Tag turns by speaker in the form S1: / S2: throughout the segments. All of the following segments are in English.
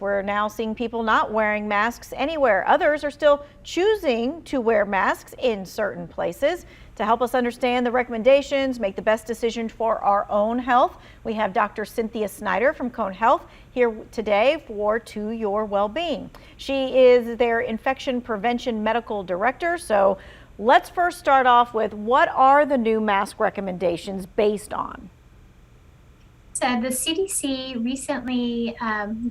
S1: We're now seeing people not wearing masks anywhere. Others are still choosing to wear masks in certain places. To help us understand the recommendations, make the best decision for our own health, we have Dr. Cynthia Snider from Cone Health here today for To Your Wellbeing. She is their infection prevention medical director. So let's first start off with, what are the new mask recommendations based on?
S2: So the CDC recently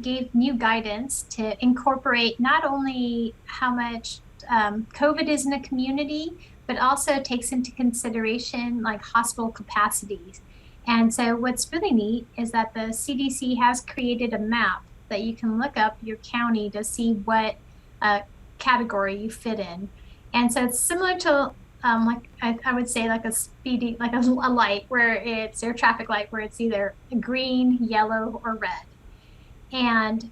S2: gave new guidance to incorporate not only how much COVID is in the community, but also takes into consideration like hospital capacities. And so what's really neat is that the CDC has created a map that you can look up your county to see what category you fit in. And so it's similar to like I would say like a speedy, like a light where it's your traffic light where it's either green, yellow, or red. And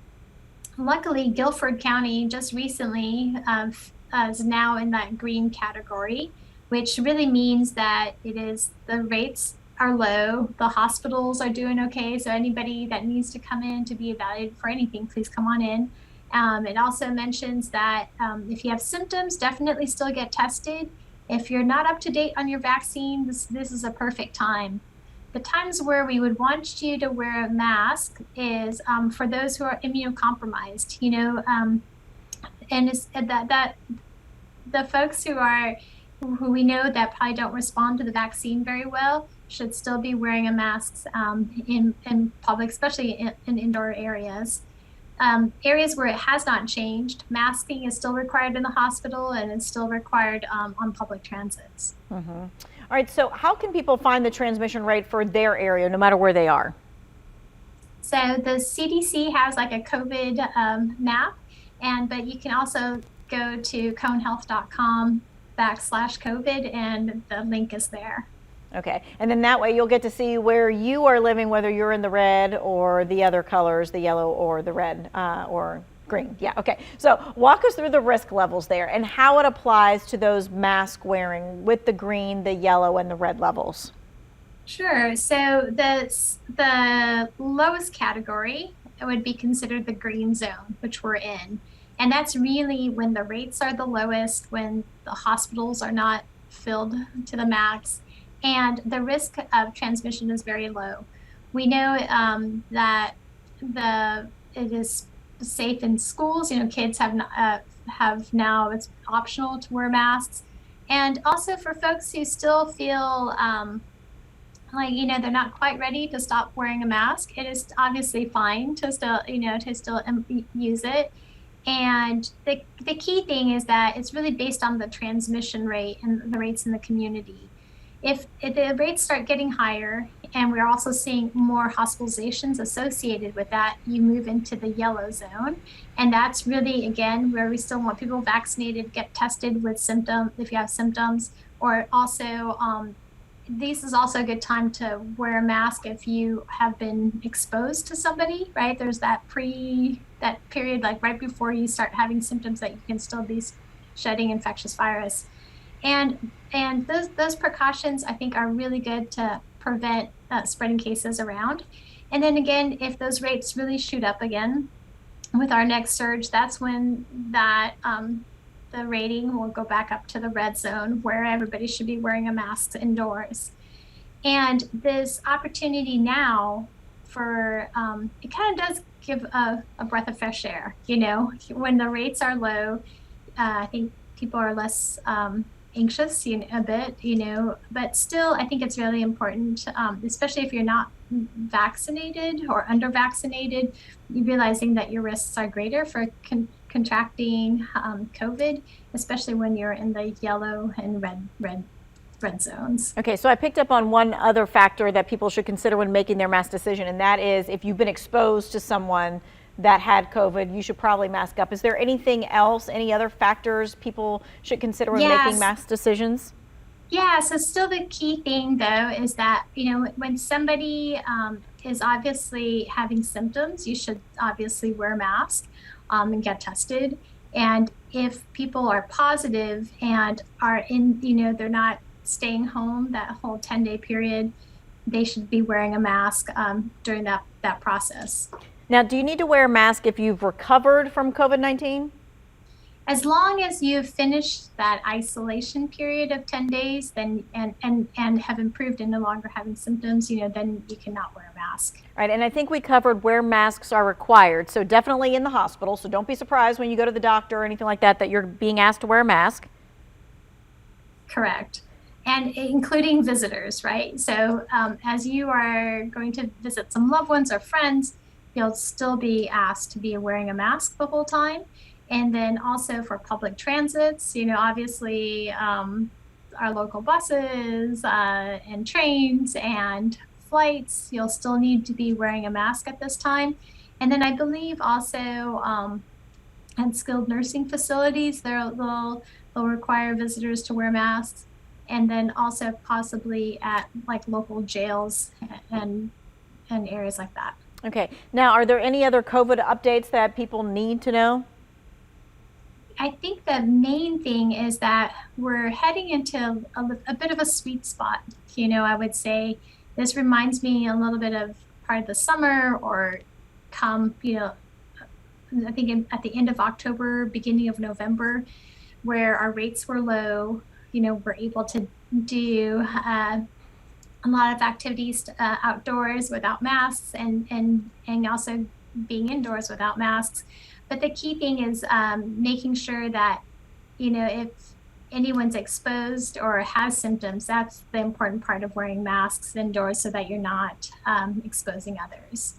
S2: luckily, Guilford County just recently is now in that green category, which really means that the rates are low, the hospitals are doing okay. So anybody that needs to come in to be evaluated for anything, please come on in. It also mentions that if you have symptoms, definitely still get tested. If you're not up to date on your vaccine, this is a perfect time. The times where we would want you to wear a mask is for those who are immunocompromised, and it's that the folks who we know that probably don't respond to the vaccine very well should still be wearing a mask in public, especially in indoor areas. Areas where it has not changed, masking is still required in the hospital and it's still required on public transits.
S1: Mm-hmm. All right, so how can people find the transmission rate for their area, no matter where they are?
S2: So the CDC has like a COVID map, but you can also go to conehealth.com/COVID and the link is there.
S1: Okay, and then that way you'll get to see where you are living, whether you're in the red or the other colors, the yellow or the red or green. Yeah, okay. So walk us through the risk levels there and how it applies to those mask wearing with the green, the yellow, and the red levels.
S2: Sure. So the lowest category would be considered the green zone, which we're in. And that's really when the rates are the lowest, when the hospitals are not filled to the max, and the risk of transmission is very low. We know that it is safe in schools. Kids have now, it's optional to wear masks. And also for folks who still feel they're not quite ready to stop wearing a mask, it is obviously fine to still use it. And the key thing is that it's really based on the transmission rate and the rates in the community. If the rates start getting higher and we're also seeing more hospitalizations associated with that, you move into the yellow zone. And that's really, again, where we still want people vaccinated, get tested with symptoms if you have symptoms, or also this is also a good time to wear a mask if you have been exposed to somebody, right? There's that period, like right before you start having symptoms, that you can still be shedding infectious virus. And those precautions, I think, are really good to prevent spreading cases around. And then again, if those rates really shoot up again with our next surge, that's when the rating will go back up to the red zone, where everybody should be wearing a mask indoors. And this opportunity now for it kind of does give a breath of fresh air. When the rates are low, I think people are less anxious a bit, but still I think it's really important, especially if you're not vaccinated or under vaccinated, realizing that your risks are greater for contracting COVID, especially when you're in the yellow and red zones.
S1: Okay, so I picked up on one other factor that people should consider when making their mask decision, and that is if you've been exposed to someone that had COVID, you should probably mask up. Is there anything else, any other factors people should consider when making mask decisions?
S2: Yeah, so still the key thing though is that, when somebody is obviously having symptoms, you should obviously wear a mask and get tested. And if people are positive and are they're not staying home that whole 10-day period, they should be wearing a mask during that process.
S1: Now, do you need to wear a mask if you've recovered from COVID-19?
S2: As long as you've finished that isolation period of 10 days, then and have improved and no longer having symptoms, then you cannot wear a mask.
S1: Right, and I think we covered where masks are required, so definitely in the hospital. So don't be surprised when you go to the doctor or anything like that you're being asked to wear a mask.
S2: Correct. And including visitors, right? So as you are going to visit some loved ones or friends, you'll still be asked to be wearing a mask the whole time. And then also for public transits, obviously our local buses and trains and flights, you'll still need to be wearing a mask at this time. And then I believe also at skilled nursing facilities, they'll require visitors to wear masks. And then also possibly at like local jails and areas like that.
S1: Okay, now are there any other COVID updates that people need to know?
S2: I think the main thing is that we're heading into a bit of a sweet spot. I would say this reminds me a little bit of part of the summer or come, I think at the end of October, beginning of November, where our rates were low. We're able to do a lot of activities outdoors without masks and also being indoors without masks. But the key thing is making sure that, if anyone's exposed or has symptoms, that's the important part of wearing masks indoors so that you're not exposing others.